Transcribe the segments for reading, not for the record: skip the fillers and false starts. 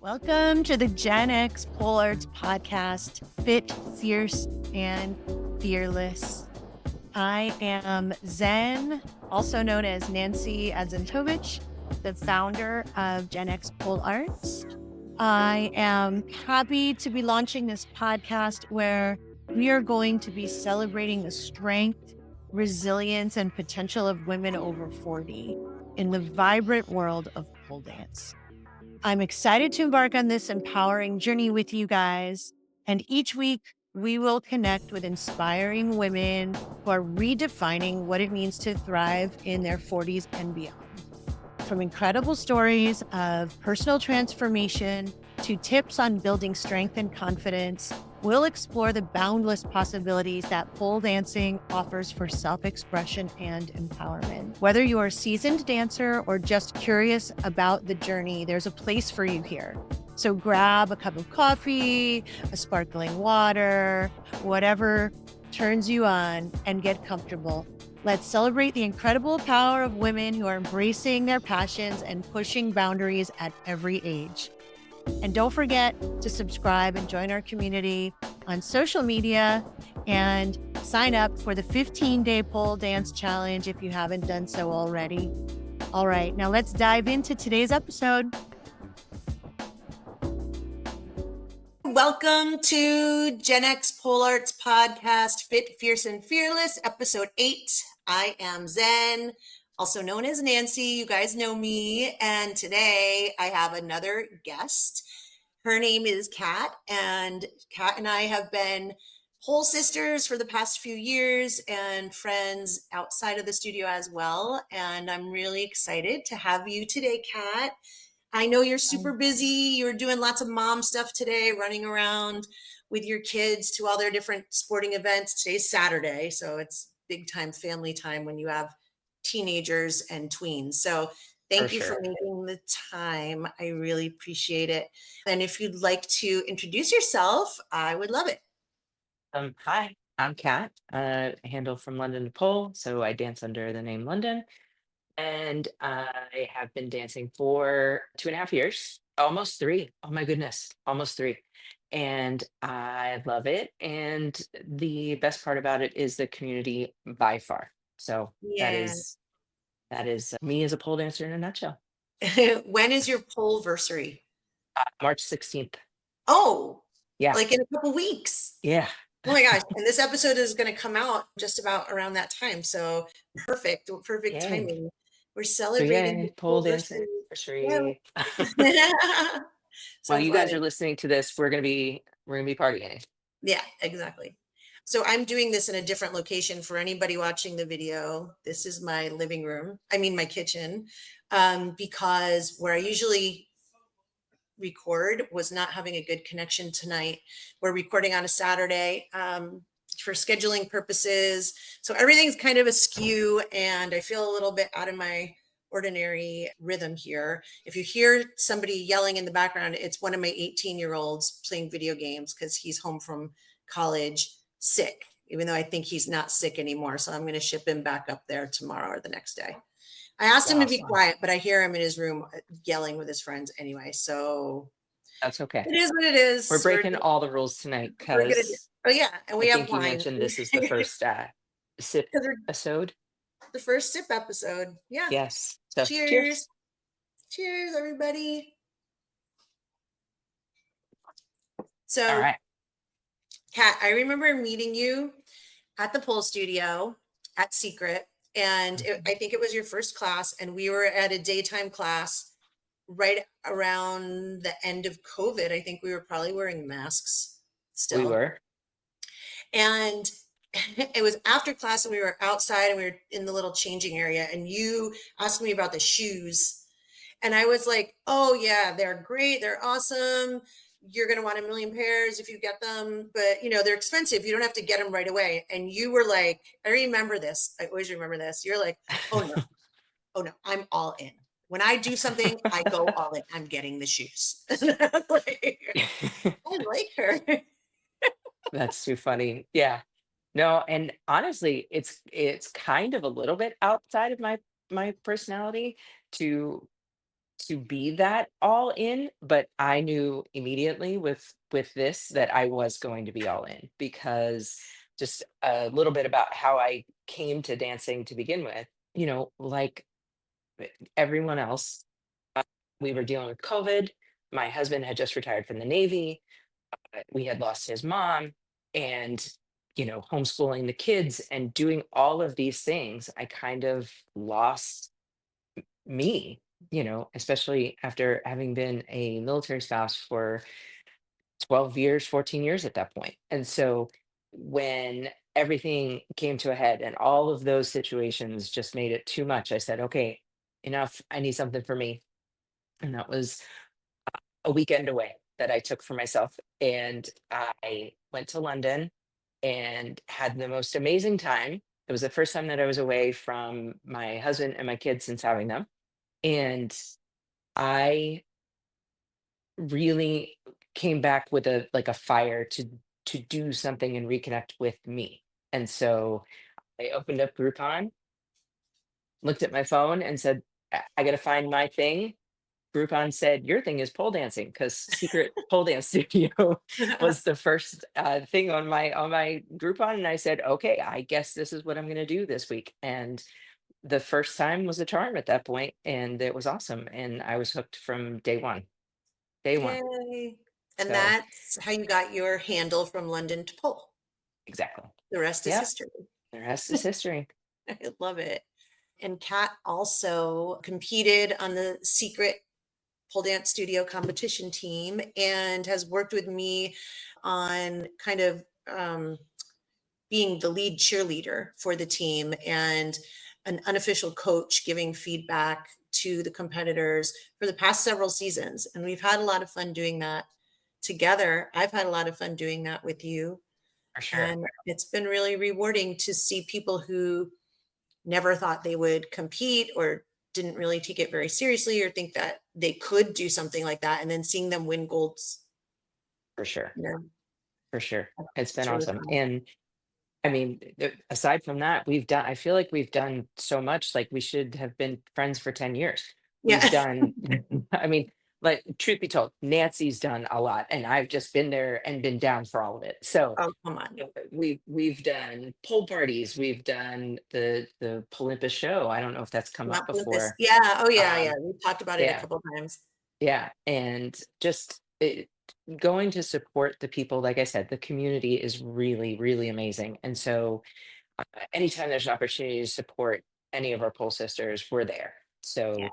Welcome to the GenX Pole Arts podcast, Fit, Fierce, and Fearless. I am Zen, also known as Nancy Adzentovich, the founder of GenX Pole Arts. I am happy to be launching this podcast where we are going to be celebrating the strength, resilience, and potential of women over 40 in the vibrant world of pole dance. I'm excited to embark on this empowering journey with you guys. And each week, we will connect with inspiring women who are redefining what it means to thrive in their 40s and beyond. From incredible stories of personal transformation to tips on building strength and confidence, we'll explore the boundless possibilities that pole dancing offers for self-expression and empowerment. Whether you're a seasoned dancer or just curious about the journey, there's a place for you here. So grab a cup of coffee, a sparkling water, whatever turns you on, and get comfortable. Let's celebrate the incredible power of women who are embracing their passions and pushing boundaries at every age. And don't forget to subscribe and join our community on social media and sign up for the 15-day pole dance challenge if you haven't done so already. All right, now let's dive into today's episode. Welcome to GenX Pole Arts podcast, Fit, Fierce, and Fearless, episode 8. I am Zen, also known as Nancy. You guys know me. And today I have another guest. Her name is Cath, and Cath and I have been pole sisters for the past few years and friends outside of the studio as well. And I'm really excited to have you today, Cath. I know you're super busy. You're doing lots of mom stuff today, running around with your kids to all their different sporting events. Today's Saturday, so it's big time family time when you have teenagers and tweens. So thank you for making the time. I really appreciate it. And if you'd like to introduce yourself, I would love it. Hi, I'm Kat, handle from London to Pole, so I dance under the name London, and I have been dancing for 2.5 years, almost three. Oh my goodness, almost three. And I love it. And the best part about it is the community by far. So Yeah. that is me as a pole dancer in a nutshell. When is your poleversary? March 16th. Oh, Yeah. like in a couple weeks. Yeah. Oh my gosh. And this episode is going to come out just about around that time. So perfect Yay. timing. We're So celebrating the yay, pole dancing poleversary. for Yeah. sure. While So you guys funny. are listening to this, we're gonna be partying. Yeah, exactly. So I'm doing this in a different location for anybody watching the video. This is my living room. I mean, my kitchen, because where I usually record was not having a good connection tonight. We're recording on a Saturday for scheduling purposes. So everything's kind of askew and I feel a little bit out of my ordinary rhythm here. If you hear somebody yelling in the background, it's one of my 18-year-olds playing video games because he's home from college sick, even though I think he's not sick anymore. So I'm going to ship him back up there tomorrow or the next day. I asked him to be Awesome. quiet, but I hear him in his room yelling with his friends anyway. So That's okay. it is what it is. We're breaking all the rules tonight We're gonna do. because Oh yeah, and I we have think you wine. mentioned this is the first sip Because we're episode. the first sip episode. Yeah. Yes. So Cheers. cheers. Cheers, everybody. All So, right. Kat, I remember meeting you at the pole studio at Secret, and I think it was your first class, and we were at a daytime class right around the end of COVID. I think we were probably wearing masks We still. were. And it was after class and we were outside and we were in the little changing area and you asked me about the shoes and I was like, oh yeah, they're great, they're awesome, you're going to want a million pairs if you get them, but they're expensive, you don't have to get them right away. And you were like, I remember this, I always remember this, you're like, oh no, I'm all in. When I do something, I go all in. I'm getting the shoes. I like her. That's too funny. Yeah. No, and honestly, it's kind of a little bit outside of my personality to to be that all in, but I knew immediately with this that I was going to be all in, because just a little bit about how I came to dancing to begin with. Like everyone else, we were dealing with COVID. My husband had just retired from the Navy. We had lost his mom, and homeschooling the kids and doing all of these things, I kind of lost me, especially after having been a military spouse for 12 years, 14 years at that point. And so when everything came to a head and all of those situations just made it too much, I said, okay, enough. I need something for me. And that was a weekend away that I took for myself. And I went to London and had the most amazing time. It was the first time that I was away from my husband and my kids since having them. And I really came back with a fire to do something and reconnect with me. And so I opened up Groupon, looked at my phone and said, I gotta find my thing." Groupon said, "Your thing is pole dancing," because Secret Pole Dance Studio was the first thing on my Groupon. And I said, okay, I guess this is what I'm gonna do this week. And the first time was a charm at that point, and it was awesome. And I was hooked from day one. Day one. Yay. And So that's how you got your handle from London to pole. exactly. The rest is Yep. history. The rest is history. I love it. And Kat also competed on the secret pole dance studio competition team and has worked with me on kind of being the lead cheerleader for the team and an unofficial coach giving feedback to the competitors for the past several seasons. And we've had a lot of fun doing that together. I've had a lot of fun doing that with you. For sure. And it's been really rewarding to see people who never thought they would compete or didn't really take it very seriously or think that they could do something like that. And then seeing them win golds, For sure. you know, For sure. It's been it's really awesome. fun. And I mean, aside from that, I feel like we've done so much. Like we should have been friends for 10 years. We've Yeah. done, I mean, like, truth be told, Nancy's done a lot, and I've just been there and been down for all of it. So Oh, come on. we've done pool parties, we've done the Olympus show. I don't know if that's come up Not Olympus. before. Yeah. Oh, yeah. Yeah. Um, We've talked about it a yeah, couple times. yeah, and just going to support the people. Like I said, the community is really, really amazing, and so anytime there's an opportunity to support any of our pole sisters, we're there. Yeah. So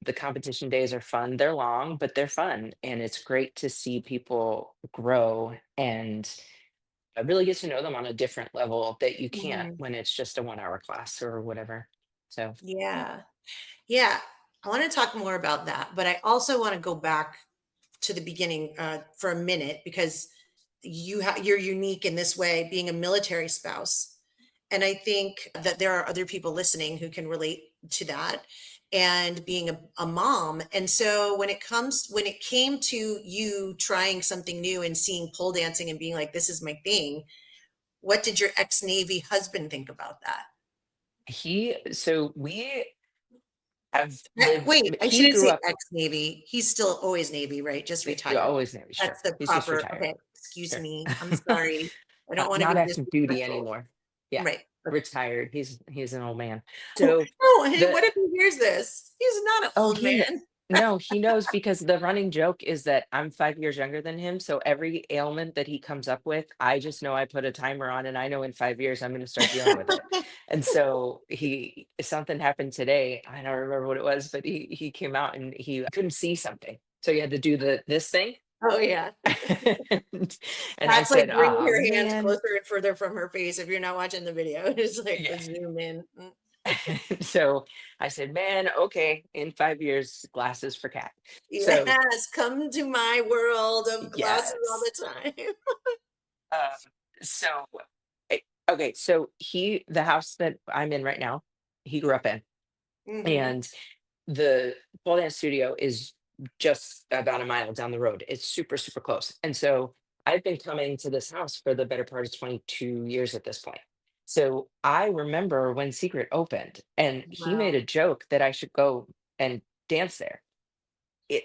the competition days are fun. They're long, but they're fun. And it's great to see people grow and really get to know them on a different level that you can't Mhm. when it's just a 1 hour class or whatever. So Yeah. Yeah. I want to talk more about that, but I also want to go back to the beginning for a minute because you're unique in this way, being a military spouse. And I think that there are other people listening who can relate to that and being a mom. And so when it came to you trying something new and seeing pole dancing and being like, this is my thing, what did your ex-Navy husband think about that? so we have lived, Wait, I he shouldn't grew say up, ex-Navy. He's still always Navy, right? Just he retired. always knew, sure. That's the He's just proper, retired. okay, excuse Sure. me. I'm sorry. I don't want to Not be active duty disrespectful. anymore. Yeah. Right. Okay. Retired. He's an old man. Oh, So no, hey, the what if he hears this? He's not an Oh, old man. no, he knows, because the running joke is that I'm 5 years younger than him. So every ailment that he comes up with, I just know I put a timer on, and I know in 5 years I'm going to start dealing with it. And so something happened today. I don't remember what it was, but he came out and he couldn't see something. So he had to do this thing. Oh, yeah. And I That's like said, bringing "Ah, your hands man." closer and further from her face if you're not watching the video. It's like Yeah. a zoom in. Mm. So I said, "Man, okay, in 5 years, glasses for cat." So Yes, come to my world of glasses all yes. the time. Um, so, okay, so the house that I'm in right now, he grew up in, Hmm. and the pole dance studio is just about a mile down the road. It's super, super close. And so I've been coming to this house for the better part of 22 years at this point. So I remember when Secret opened, and he made Wow. a joke that I should go and dance there.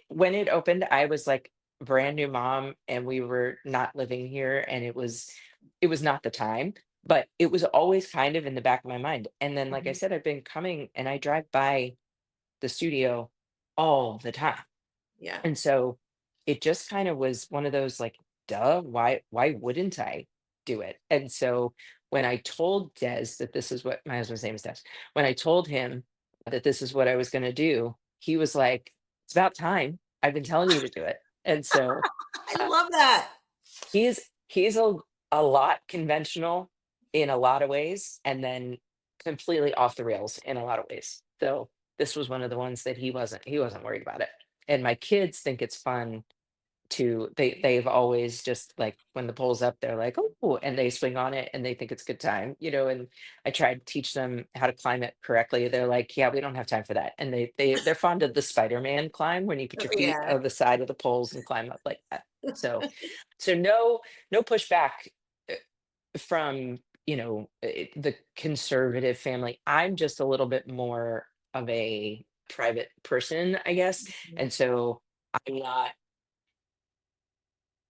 when it opened, I was like brand new mom and we were not living here and it was not the time, but it was always kind of in the back of my mind. And then like I Mhm. said, I've been coming and I drive by the studio all the time. Yeah. And so it just kind of was one of those like, duh, why wouldn't I do it? And so when I told Des that this is what my husband's name is Des, when I told him that this is what I was going to do, he was like, it's about time. I've been telling you to do it. And so I uh, love that. he's a lot conventional in a lot of ways, and then completely off the rails in a lot of ways. So this was one of the ones that he wasn't worried about it. And my kids think it's fun to they've always just like when the pole's up, they're like, oh, and they swing on it and they think it's a good time, and I tried to teach them how to climb it correctly. They're like, yeah, we don't have time for that. And they're fond of the Spider-Man climb when you put your feet Yeah. on the side of the poles and climb up like that. So no pushback uh, from the conservative family. I'm just a little bit more of a private person, I guess. Mhm. And so i'm not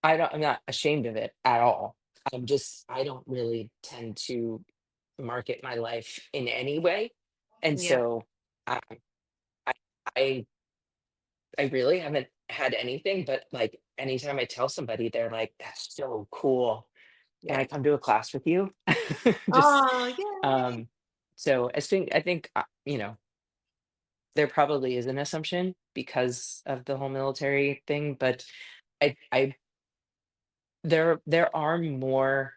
I'm not ashamed of it at all. I don't really tend to market my life in any way. And Yeah. so I I I I really haven't had anything, but like anytime I tell somebody, they're like, that's so cool. Can Yeah. I come to a class with you? Just Oh, yay. um so I think there probably is an assumption because of the whole military thing, but I there are more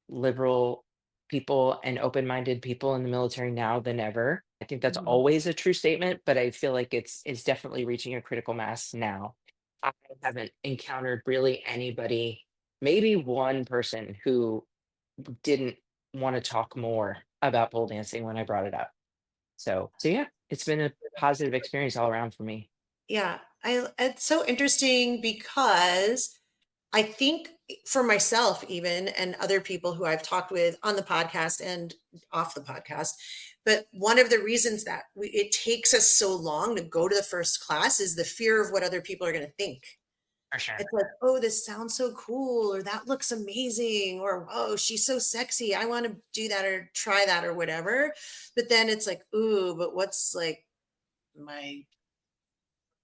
liberal people and open-minded people in the military now than ever. I think that's Mhm. always a true statement, but I feel like it's definitely reaching a critical mass now. I haven't encountered really anybody, maybe one person who didn't want to talk more about pole dancing when I brought it up. So yeah, it's been a positive experience all around for me. Yeah. It's so interesting because I think for myself, even, and other people who I've talked with on the podcast and off the podcast, but one of the reasons that it takes us so long to go to the first class is the fear of what other people are going to think. For sure. It's like, oh, this sounds so cool, or that looks amazing, or oh, she's so sexy. I want to do that or try that or whatever. But then it's like, ooh, but what's like my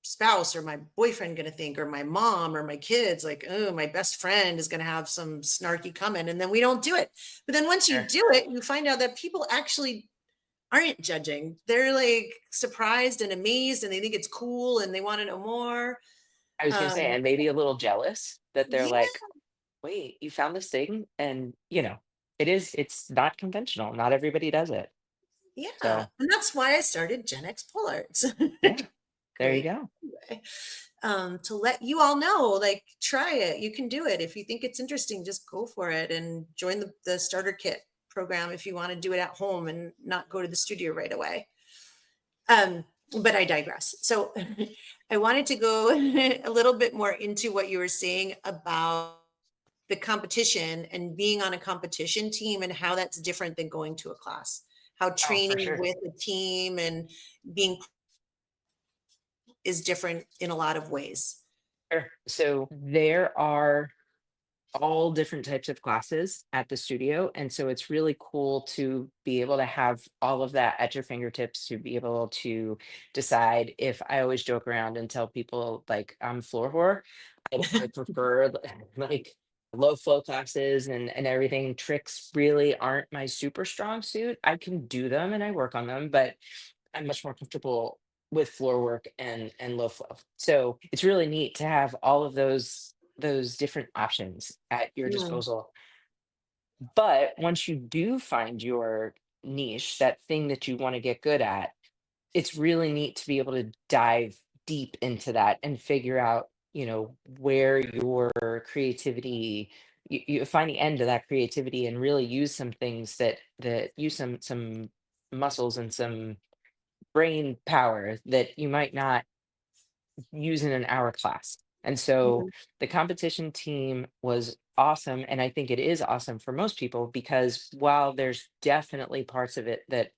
spouse or my boyfriend going to think, or my mom or my kids? Like, oh, my best friend is going to have some snarky comment, and then we don't do it. But then once you Sure. do it, you find out that people actually aren't judging. They're like surprised and amazed, and they think it's cool and they want to know more. I was gonna say, Um, and maybe a little jealous that they're yeah, like, wait, you found this thing? And it's not conventional. Not everybody does it. yeah, So and that's why I started GenX Pole Arts. yeah, there you Great go. way, to let you all know, like, try it. You can do it. If you think it's interesting, just go for it and join the starter kit program if you want to do it at home and not go to the studio right away. Um, but I digress. So I wanted to go a little bit more into what you were saying about the competition and being on a competition team and how that's different than going to a class. How Oh, for training sure. with a team and being is different in a lot of ways. Sure. So there are all different types of classes at the studio. And so it's really cool to be able to have all of that at your fingertips to be able to decide. If I always joke around and tell people like I'm floor whore, I prefer like low flow classes and everything. Tricks really aren't my super strong suit. I can do them and I work on them, but I'm much more comfortable with floor work and low flow. So it's really neat to have all of those different options at your Mm, disposal. But once you do find your niche, that thing that you want to get good at, it's really neat to be able to dive deep into that and figure out, where your creativity you find the end of that creativity and really use some things that use some muscles and some brain power that you might not use in an hour class. And so mhm, the competition team was awesome. And I think it is awesome for most people because while there's definitely parts of it that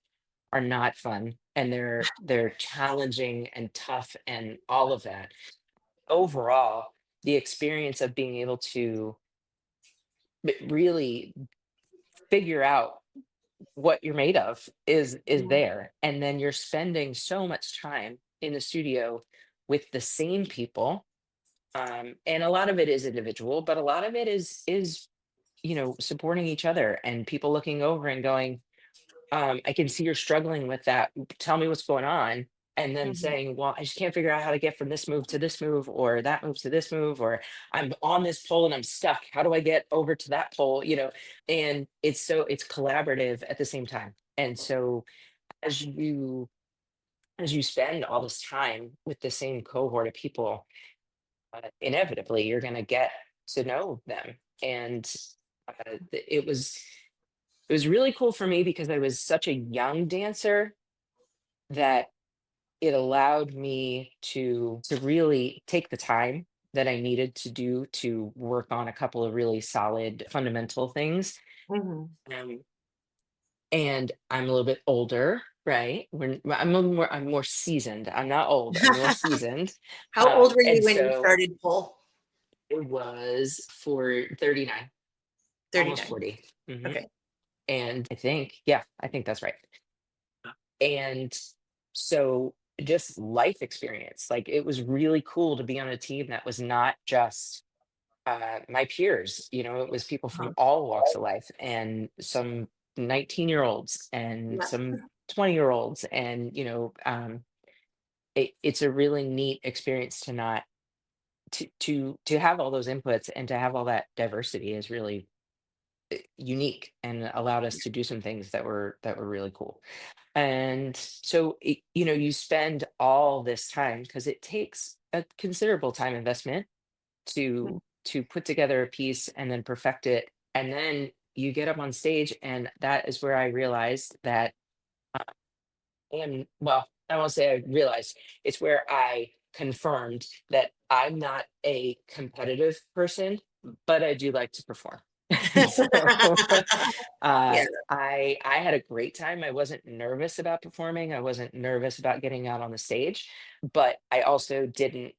are not fun and they're challenging and tough and all of that, overall, the experience of being able to really figure out what you're made of is Mhm. there, and then you're spending so much time in the studio with the same people, and a lot of it is individual, but a lot of it is supporting each other and people looking over and going, I can see you're struggling with that. Tell me what's going on. And then Mhm. saying, well, I just can't figure out how to get from this move to this move, or that move to this move, or I'm on this pole and I'm stuck. How do I get over to that pole? And it's collaborative at the same time. And so as you spend all this time with the same cohort of people, inevitably you're going to get to know them. And it was really cool for me because I was such a young dancer that it allowed me to really take the time that I needed to do to work on a couple of really solid fundamental things. Mhm. Um, and I'm a little bit older, right? I'm more seasoned. I'm not old. I'm more seasoned. How old were you And when you so started pole? it was for 39, almost 39. 40. Hmm. Okay. And I think that's right. And so just life experience, like it was really cool to be on a team that was not just my peers. It was people from Uh-huh. all walks of life, and some 19-year-olds and Yeah. some 20-year-olds. And it's a really neat experience to not to have all those inputs and to have all that diversity is really unique and allowed us to do some things that were really cool. And so you spend all this time, because it takes a considerable time investment Mhm. to put together a piece and then perfect it, and then you get up on stage, and that is where I realized that and well, I won't say I realized, it's where I confirmed that I'm not a competitive person, but I do like to perform. So Yeah. I had a great time. I wasn't nervous about performing. I wasn't nervous about getting out on the stage, but I also didn't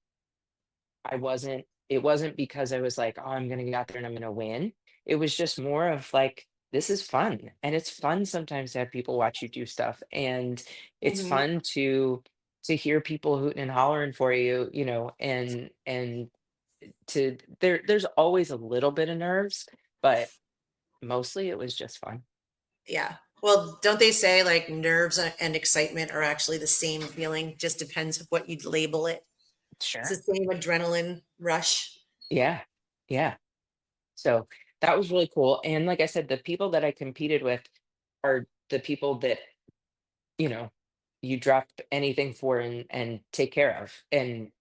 I wasn't it wasn't because I was like, "Oh, I'm gonna get out there and I'm gonna win." It was just more of like, this is fun. And it's fun sometimes to have people watch you do stuff. And it's Mhm. fun to hear people hooting and hollering for you, and there's always a little bit of nerves, but mostly it was just fun. Yeah. Well, don't they say like nerves and excitement are actually the same feeling? Just depends of what you'd label it. It's the Sure. same adrenaline rush. Yeah. Yeah. So that was really cool. And like I said, the people that I competed with are the people that you know you drop anything for and take care of. And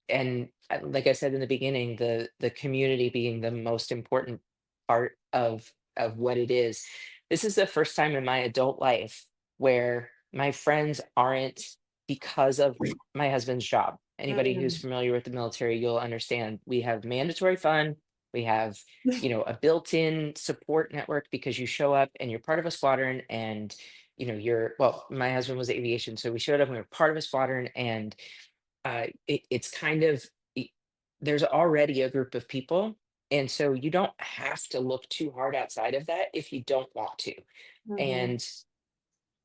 like I said in the beginning, the community being the most important part of what it is. This is the first time in my adult life where my friends aren't because of my husband's job. Anybody who's Mm. familiar with the military, you'll understand we have mandatory fun. We have a built-in support network because you show up and you're part of a squadron. And my husband was aviation, so we showed up and we were part of a squadron. And it's kind of i- there's already a group of people, and so you don't have to look too hard outside of that if you don't want to. Mhm. And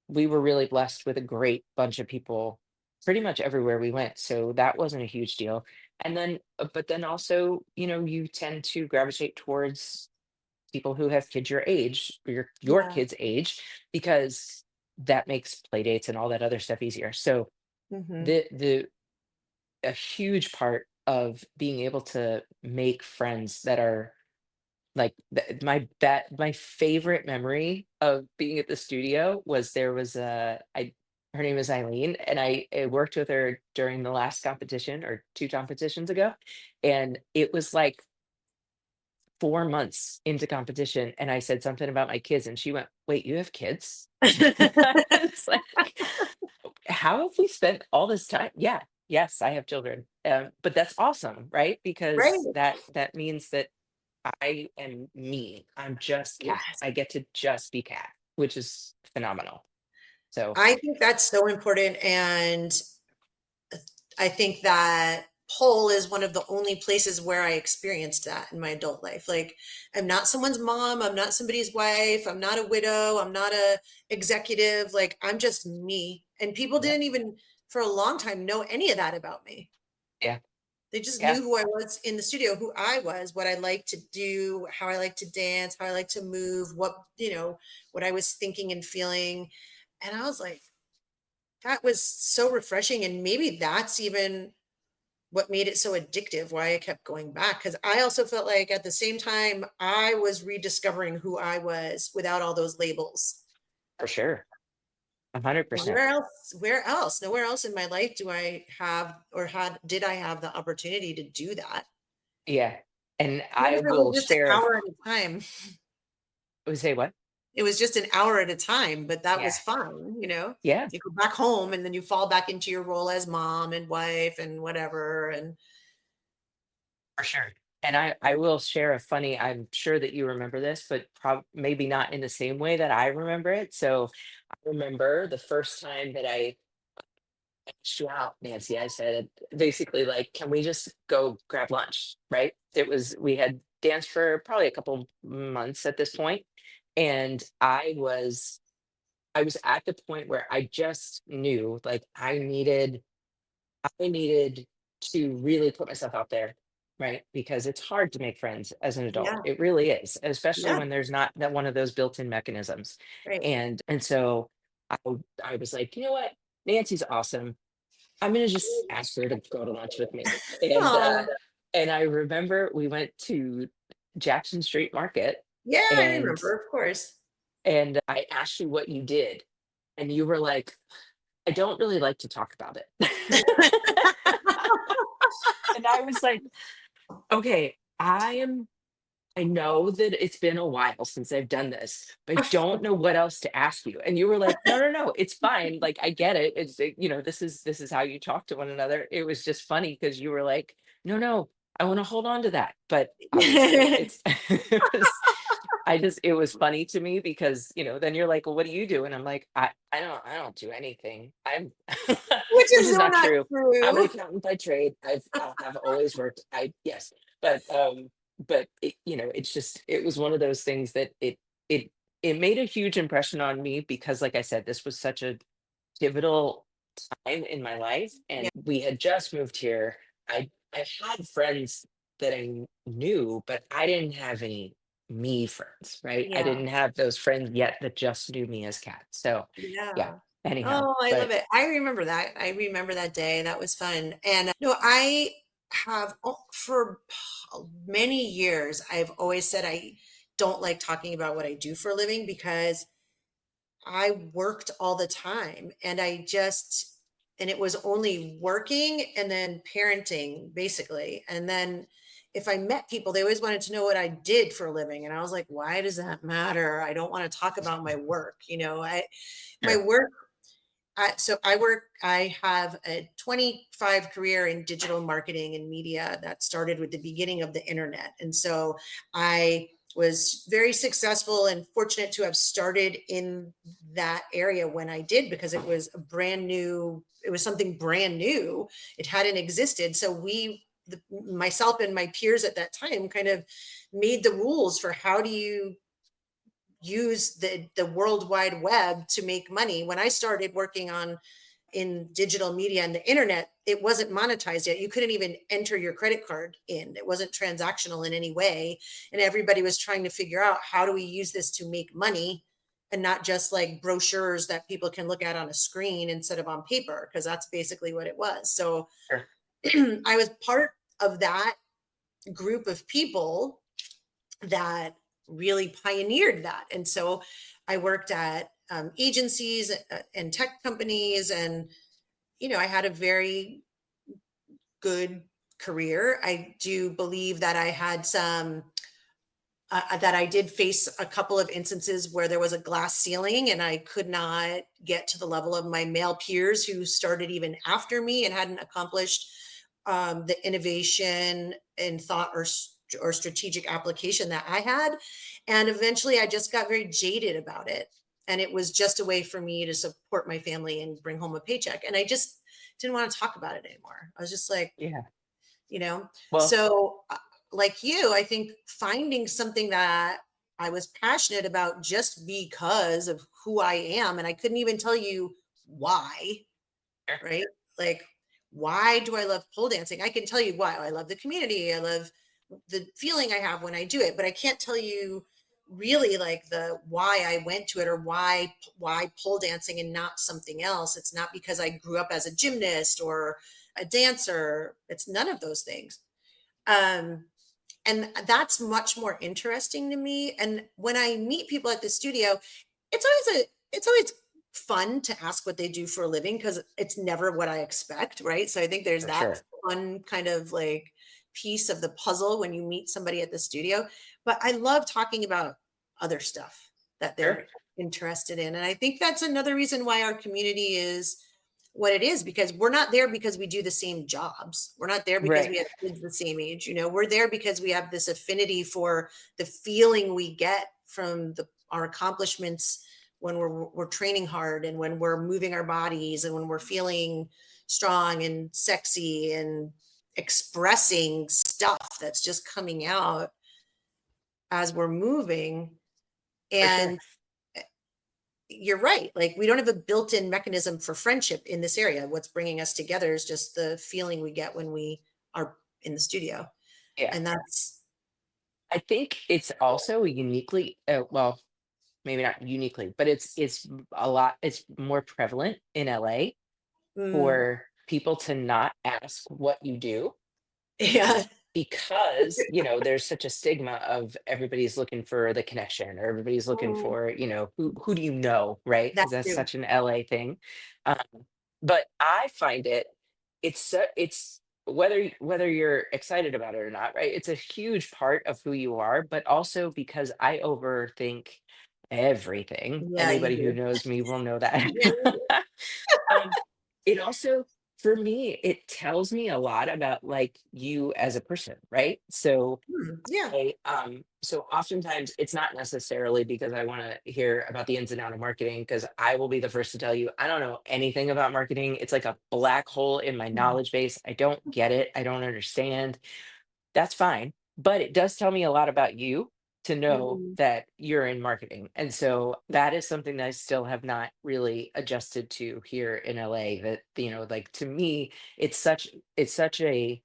we were really blessed with a great bunch of people pretty much everywhere we went, so that wasn't a huge deal. And then but then also, you tend to gravitate towards people who have kids your age, or your Yeah. kids age, because that makes play dates and all that other stuff easier. So Mhm. the a huge part of being able to make friends that are like my favorite memory of being at the studio was, there was a I her name is Eileen, and I worked with her during the last competition, or two competitions ago. And it was like 4 months into competition, and I said something about my kids, and she went, "Wait, you have kids?" It's like, how have we spent all this time? Yeah, yes, I have children. But that's awesome, right? Right. Because that means that I am me. I'm just Cat. Yes. I get to just be Cat, which is phenomenal. So I think that's so important. And I think that pole is one of the only places where I experienced that in my adult life. Like, I'm not someone's mom, I'm not somebody's wife, I'm not a widow, I'm not a executive, like I'm just me. And people Yeah. didn't even for a long time know any of that about me. Yeah. They just Yeah. knew who I was in the studio, who I was, what I like to do, how I like to dance, how I like to move, what, what I was thinking and feeling. And I was like, that was so refreshing. And maybe that's even what made it so addictive, why I kept going back. Cause I also felt like at the same time, I was rediscovering who I was without all those labels. For sure. 100%. Where else? Nowhere else in my life do I have or did I have the opportunity to do that? Yeah. And Even I if it was will just an share hour at a time. would say what? It was just an hour at a time, but that Yeah. was fun, Yeah. You go back home and then you fall back into your role as mom and wife and whatever. And For sure. And I will share a funny, I'm sure that you remember this, but maybe not in the same way that I remember it. So I remember the first time that I asked you out, Nancy, I said basically like, can we just go grab lunch? Right. We had danced for probably a couple months at this point, and I was at the point where I just knew like I needed to really put myself out there, right? Because it's hard to make friends as an adult. yeah, It really is, especially yeah, when there's not that one of those built-in mechanisms. right. And so I was like, you know what? Nancy's awesome. I'm gonna just ask her to go to lunch with me. Oh, And I remember we went to Jackson Street Market, yeah, I and remember, of course. I asked you what you did, and you were like, I don't really like to talk about it. And I was like, okay, I know that it's been a while since I've done this, but I don't know what else to ask you. And you were like, no, no, no, it's fine. Like I get it. This is how you talk to one another. It was just funny because you were like, no, no, I want to hold on to that. But obviously it's it was funny to me because, then you're like, well, what do you do? And I'm like, I don't do anything. Which Which is is so not not true. I'm an true. accountant by trade. I've always worked. Yes, but it was one of those things that it it made a huge impression on me because, like I said, this was such a pivotal time in my life, Yeah, and we had just moved here. I had friends that knew, but I didn't have any me friends, right? I yeah, didn't have those friends yet that just knew me as Cat. So yeah. yeah. Anyhow, Oh, I love but it. I remember that. I remember that day. That was fun. And no, I have for many years, I've always said I don't like talking about what I do for a living because I worked all the time and and it was only working and then parenting basically. And then if I met people, they always wanted to know what I did for a living. And I was like, why does that matter? I don't want to talk about my work. My sure. work I have a 25 career in digital marketing and media that started with the beginning of the internet. And so I was very successful and fortunate to have started in that area when I did, because it was something brand new. It hadn't existed. So myself and my peers at that time kind of made the rules for how do you use the World Wide Web to make money. When I started working in digital media and the internet, it wasn't monetized yet. You couldn't even enter your credit card in. It wasn't transactional in any way. And everybody was trying to figure out, how do we use this to make money and not just like brochures that people can look at on a screen instead of on paper, because that's basically what it was. So Sure. I was part of that group of people that really pioneered that. And so I worked at agencies and tech companies, and I had a very good career. I do believe that I had that I did face a couple of instances where there was a glass ceiling and I could not get to the level of my male peers who started even after me and hadn't accomplished the innovation and thought or strategic application that I had. And eventually I just got very jaded about it. And it was just a way for me to support my family and bring home a paycheck. And I just didn't want to talk about it anymore. I was just like, Yeah. you know? Well, So like you, I think finding something that I was passionate about just because of who I am, and I couldn't even tell you why, sure, right? Like, why do I love pole dancing? I can tell you why. I love the community. I love the feeling I have when I do it, but I can't tell you really like the why I went to it, or why pole dancing and not something else. It's not because I grew up as a gymnast or a dancer. It's none of those things. Um, and that's much more interesting to me. And when I meet people at the studio, it's always fun to ask what they do for a living, because it's never what I expect, right? So I think there's for that sure, fun kind of like piece of the puzzle when you meet somebody at the studio. But I love talking about other stuff that sure, they're interested in. And I think that's another reason why our community is what it is, because we're not there because we do the same jobs. We're not there because we right, have kids the same age. We're there because we have this affinity for the feeling we get from our accomplishments when we're training hard, and when we're moving our bodies, and when we're feeling strong and sexy and expressing stuff that's just coming out as we're moving. for sure. And you're right. Like, we don't have a built-in mechanism for friendship in this area. What's bringing us together is just the feeling we get when we are in the studio. Yeah, And that's, I think it's also uniquely, well, maybe not uniquely, but it's a lot. It's more prevalent in LA mm, for people to not ask what you do, yeah, because there's such a stigma of everybody's looking for the connection, or everybody's looking mm, for who do you know, right? that Because that's too. such an LA thing. um, but I find it's whether you're excited about it or not, right? It's a huge part of who you are, but also because I overthink everything. Yeah, you Anybody who do. knows me will know that. Yeah, you do. um, it also, for me, it tells me a lot about like you as a person, right? So Yeah. so oftentimes it's not necessarily because I want to hear about the ins and outs of marketing, because I will be the first to tell you I don't know anything about marketing. It's like a black hole in my Mm, knowledge base. I don't get it. I don't understand. That's fine. But it does tell me a lot about you to know mhm. that you're in marketing. And so that is something that I still have not really adjusted to here in LA. That, like, to me, it's such it's such a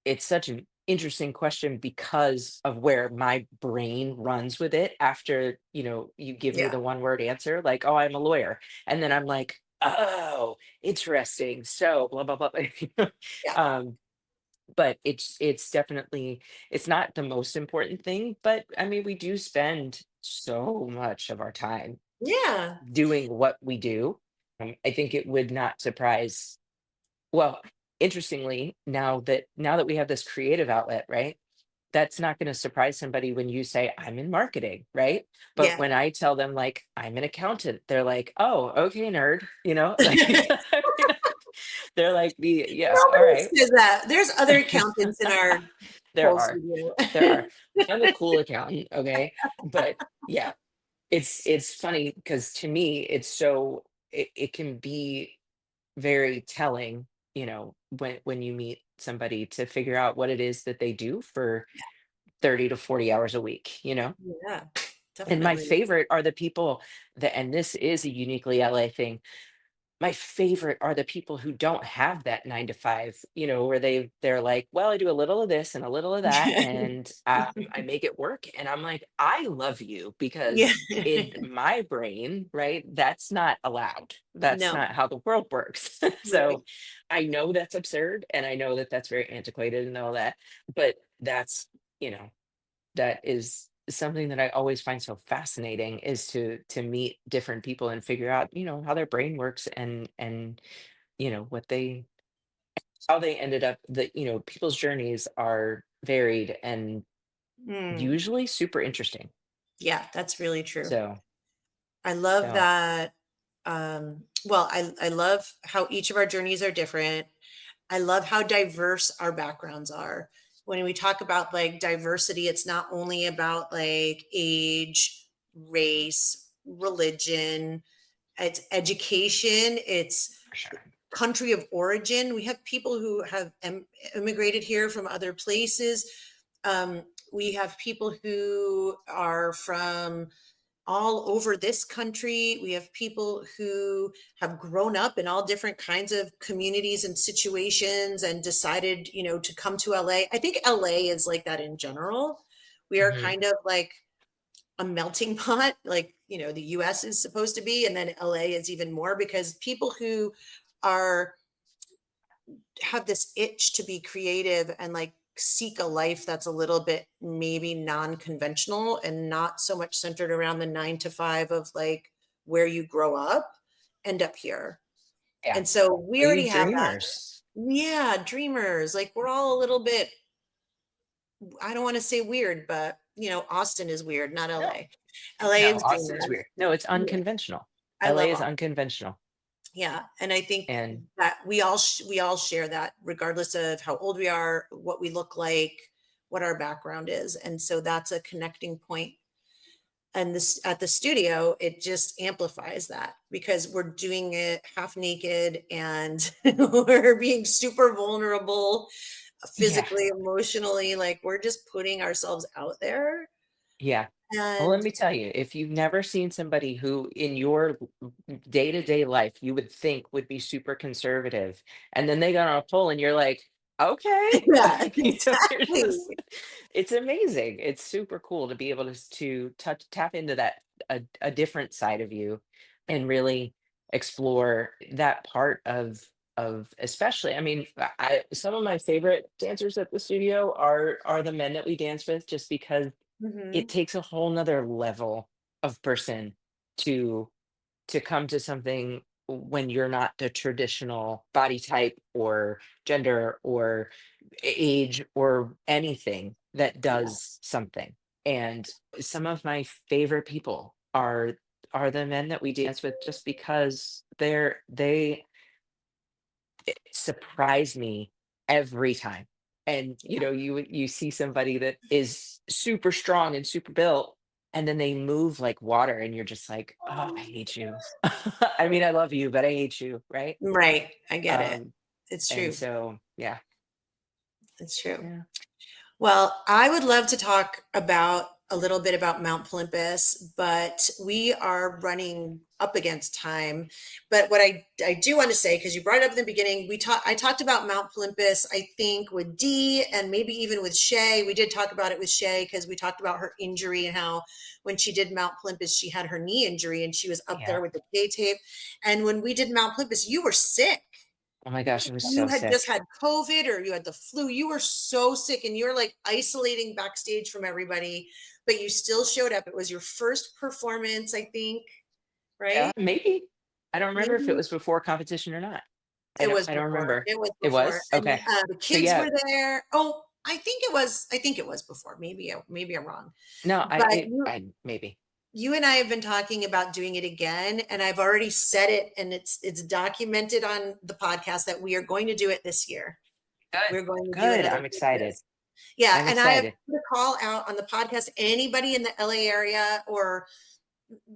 it's such an interesting question because of where my brain runs with it after, you give me Yeah, the one word answer, like, oh, I'm a lawyer. And then I'm like, oh, interesting. So blah blah blah. yeah, um but it's definitely, it's not the most important thing, but I mean, we do spend so much of our time yeah, doing what we do. I think it would not surprise, well, interestingly, now that we have this creative outlet, right? That's not going to surprise somebody when you say I'm in marketing, right? But yeah. when I tell them like I'm an accountant, they're like, "Oh, okay, nerd," like they're like, yeah, all Nobody right." says that. There's other accountants in our There whole are. studio. There are. I'm a cool accountant, okay? But yeah, it's funny because to me, it can be very telling, when you meet somebody, to figure out what it is that they do for 30 to 40 hours a week, you know? Yeah, And my definitely. favorite are the people that, and this is a uniquely LA thing, my favorite are the people who don't have that 9 to 5, where they're like, "Well, I do a little of this and a little of that, and, I make it work," and I'm like, "I love you," Yeah. because in my brain, right, that's not allowed. That's No, not how the world works. right. So, I know that's absurd, and I know that that's very antiquated and all that, but you know that is something that I always find so fascinating, is to meet different people and figure out, how their brain works, and what they how they ended up, people's journeys are varied and Mm, usually super interesting. yeah, that's really true. So I love so that. Well, I love how each of our journeys are different. I love how diverse our backgrounds are. When we talk about like diversity, it's not only about like age, race, religion, it's education, it's for sure. country of origin. We have people who have immigrated here from other places. We have people who are from all over this country. We have people who have grown up in all different kinds of communities and situations and decided, to come to LA. I think LA is like that in general. We are Mhm. kind of like a melting pot, like, the US is supposed to be, and then LA is even more, because people who are have this itch to be creative and like seek a life that's a little bit maybe non-conventional and not so much centered around the 9 to 5 of like where you grow up, end up here. Yeah. And so we Are you already have that. dreamers? Yeah, dreamers. Like we're all a little bit, I don't want to say weird, but Austin is weird, not No. LA. LA No, is Austin's dreamers. weird. No, it's Yeah, unconventional. I LA love is Austin. unconventional. Yeah, and I think And that we all share that, regardless of how old we are, what we look like, what our background is, and so that's a connecting point. And this at the studio, it just amplifies that because we're doing it half naked and we're being super vulnerable, yeah, physically, emotionally, like we're just putting ourselves out there. yeah. Well, let And me tell you, if you've never seen somebody who in your day-to-day life you would think would be super conservative, and then they got on a poll and you're like, okay, yeah, you're exactly. just, it's amazing. It's super cool to be able to tap into that a different side of you and really explore that part of especially, I mean, some of my favorite dancers at the studio are the men that we dance with just because it Mhm. takes a whole nother level of person to come to something when you're not the traditional body type or gender or age or anything that Yeah. does something. And some of my favorite people are the men that we dance with just because they surprise me every time. And Yeah. you see somebody that is super strong and super built, and then they move like water, and you're just like, oh, I hate you. I mean, I love you, but I hate you, right? Right. I get it. Um, It's and true. so yeah, It's true. yeah, Well, I would love to talk about a little bit about Mount Olympus, but we are running up against time. But what I do want to say, because you brought it up in the beginning, I talked about Mount Olympus, I think with Dee and maybe even with Shay. We did talk about it with Shay because we talked about her injury and how when she did Mount Olympus, she had her knee injury and she was up yeah. there with the K tape. And when we did Mount Olympus, you were sick. Oh my gosh, it was You so had just sick. had COVID or you had the flu. You were so sick and you're like isolating backstage from everybody, but you still showed up. It was your first performance, I think, Yeah, right? maybe. I don't remember if it Maybe was before competition or not. it was I don't before. remember. It was It before. was And okay. the So kids yeah, were there. Oh, I think it was before. Maybe I'm wrong. no, But I maybe. you and I have been talking about doing it again, and I've already said it, and it's documented on the podcast that we are going to do it this year. Good, We're going to do good. another I'm excited. Olympus. Yeah, I'm and I have excited. put a call out on the podcast. Anybody in the LA area or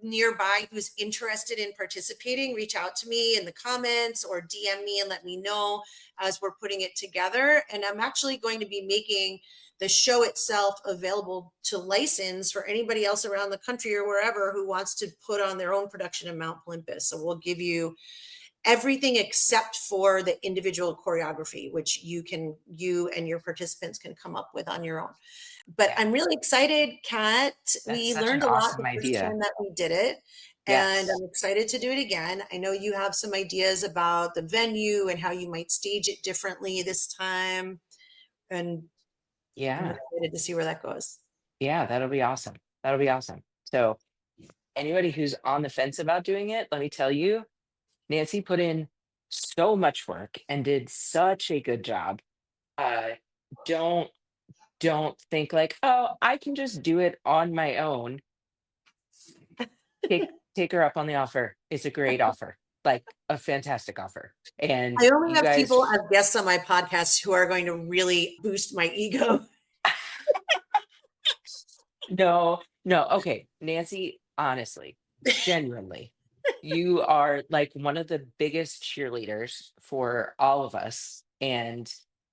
nearby who's interested in participating, reach out to me in the comments or DM me and let me know as we're putting it together. And I'm actually going to be making the show itself available to license for anybody else around the country or wherever who wants to put on their own production of Mount Olympus. So we'll give you everything except for the individual choreography, which you and your participants can come up with on your own. But Yeah, I'm really excited, Kat. that's We such an learned a lot awesome the first idea. time that we did it, and Yes. I'm excited to do it again. I know you have some ideas about the venue and how you might stage it differently this time, and I'm Yeah. excited to see where that goes. Yeah, that'll be awesome. That'll be awesome. So, anybody who's on the fence about doing it, let me tell you, Nancy put in so much work and did such a good job. Uh, don't don't think like, oh, I can just do it on my own. Take her up on the offer. It's a great offer, like a fantastic offer. And I only you have people guys, as guests on my podcast who are going to really boost my ego. no, no, okay, Nancy, honestly, genuinely. You are like one of the biggest cheerleaders for all of us. And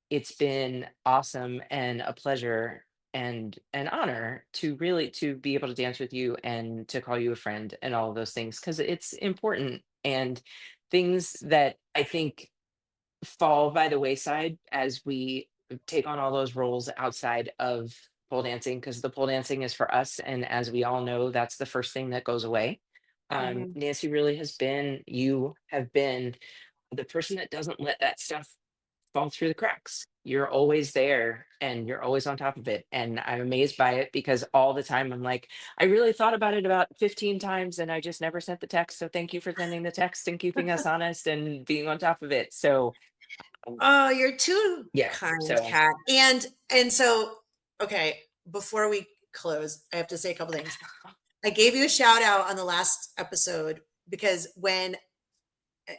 it's been awesome and a pleasure and an honor to really to be able to dance with you and to call you a friend and all of those things because it's important and things that I think fall by the wayside as we take on all those roles outside of pole dancing because the pole dancing is for us and as we all know that's the first thing that goes away. Mhm. Nancy really has been you have been the person that doesn't let that stuff fall through the cracks. You're always there and you're always on top of it. And I'm amazed by it because all the time I'm like, I really thought about it about 15 times and I just never sent the text. So thank you for sending the text and keeping us honest and being on top of it. So Oh, you're too yeah. kind, So Kat. And so, okay, before we close, I have to say a couple things. I gave you a shout out on the last episode because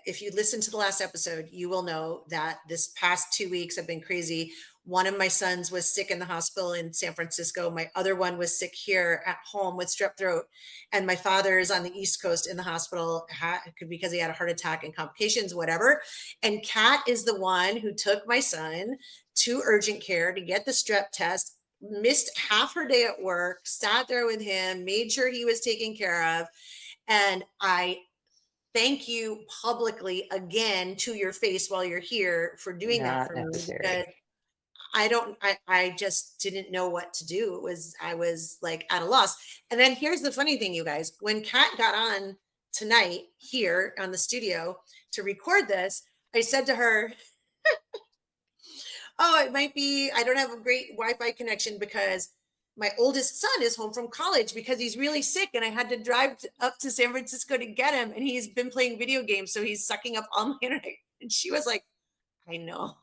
if you listen to the last episode, you will know that this past 2 weeks have been crazy. One of my sons was sick in the hospital in San Francisco. My other one was sick here at home with strep throat. And my father is on the East Coast in the hospital because he had a heart attack and complications, whatever. And Kat is the one who took my son to urgent care to get the strep test, missed half her day at work, sat there with him, made sure he was taken care of. And I thank you publicly again to your face while you're here for doing that not for me because necessary. I just didn't know what to do. I was like at a loss. And then here's the funny thing, you guys, when Kat got on tonight here on the studio to record this, I said to her, oh, it might be, I don't have a great Wi-Fi connection because my oldest son is home from college because he's really sick and I had to drive up to San Francisco to get him. And he's been playing video games. So he's sucking up all my internet. And she was like, I know.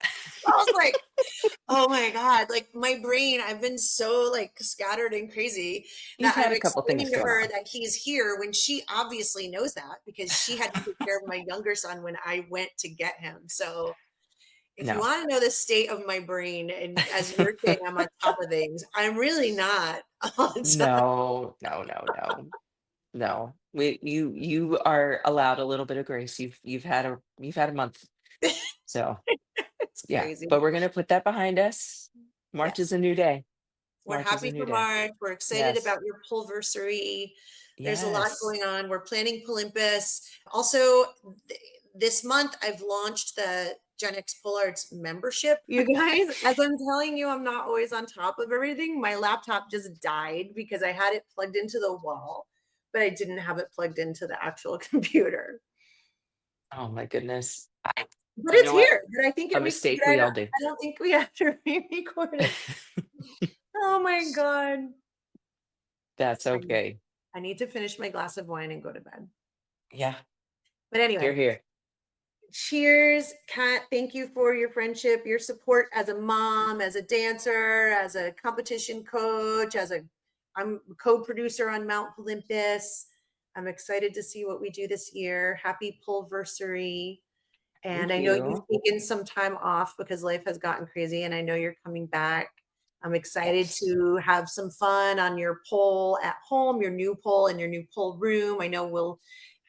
I was like, oh my God, like my brain, I've been so like scattered and crazy You've that had I'm a couple things explaining to going her on. that he's here when she obviously knows that because she had to take care of my younger son when I went to get him. So if you No. want to know the state of my brain, and as you're saying, I'm on top of things, I'm really not all the time. No, no, no, no, no. You are allowed a little bit of grace. You've had a month. So It's yeah, crazy. but we're gonna put that behind us. March is Yes. a new day. We're March is a happy new for day. March. We're excited Yes. about your Pulversary. There's a lot Yes. going on. We're planning Olympus. Also, this month I've launched the GenX Pole Arts membership. You guys, as I'm telling you, I'm not always on top of everything. My laptop just died because I had it plugged into the wall, but I didn't have it plugged into the actual computer. Oh my goodness. But You it's know what? here. But I think A it we mistake I we don't, all do. I don't think we have to re-record it. Oh my God. That's I, okay. I need to finish my glass of wine and go to bed. Yeah. But Here, anyway, here. cheers, Kat. Thank you for your friendship, your support as a mom, as a dancer, as a competition coach, I'm a co-producer on Mount Olympus. I'm excited to see what we do this year. Happy Pulversary. And Thank I know you've you. taken some time off because life has gotten crazy, and I know you're coming back. I'm excited Yes. to have some fun on your pole at home, your new pole in your new pole room. I know we'll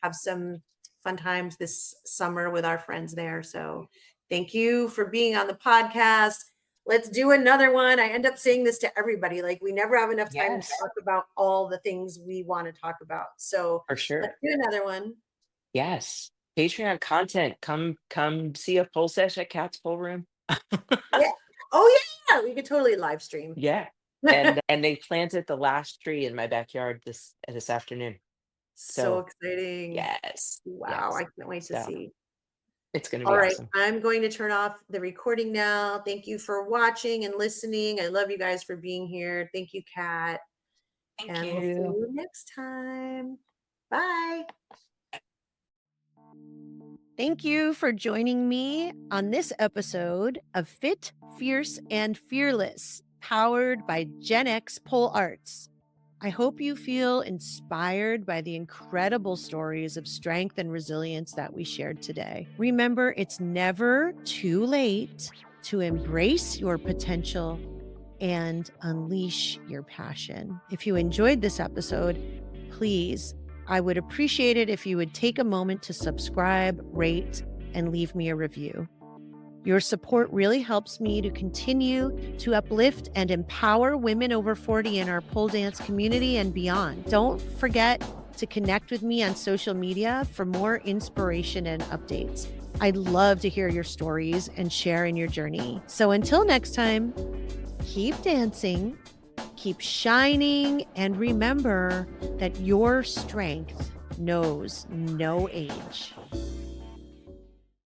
have some fun times this summer with our friends there. So thank you for being on the podcast. Let's do another one. I end up saying this to everybody. Like, we never have enough time to Yes, talk about all the things we want to talk about. So for let's sure. do another one. Yes. Patreon content. Come see a pole sesh at Cat's Pole Room. Yeah. Oh yeah, we could totally live stream. Yeah. And they planted the last tree in my backyard this afternoon. So So exciting. yes. Wow, I Yes. can't wait to So see. it's gonna All be right, awesome. I'm going to turn off the recording now. Thank you for watching and listening. I love you guys for being here. Thank you, Kat. Thank And we'll see you. you next time. Bye. Thank you for joining me on this episode of Fit, Fierce, and Fearless, powered by GenX Pole Arts. I hope you feel inspired by the incredible stories of strength and resilience that we shared today. Remember, it's never too late to embrace your potential and unleash your passion. If you enjoyed this episode, please I would appreciate it if you would take a moment to subscribe, rate, and leave me a review. Your support really helps me to continue to uplift and empower women over 40 in our pole dance community and beyond. Don't forget to connect with me on social media for more inspiration and updates. I'd love to hear your stories and share in your journey. So until next time, keep dancing, keep shining, and remember that your strength knows no age.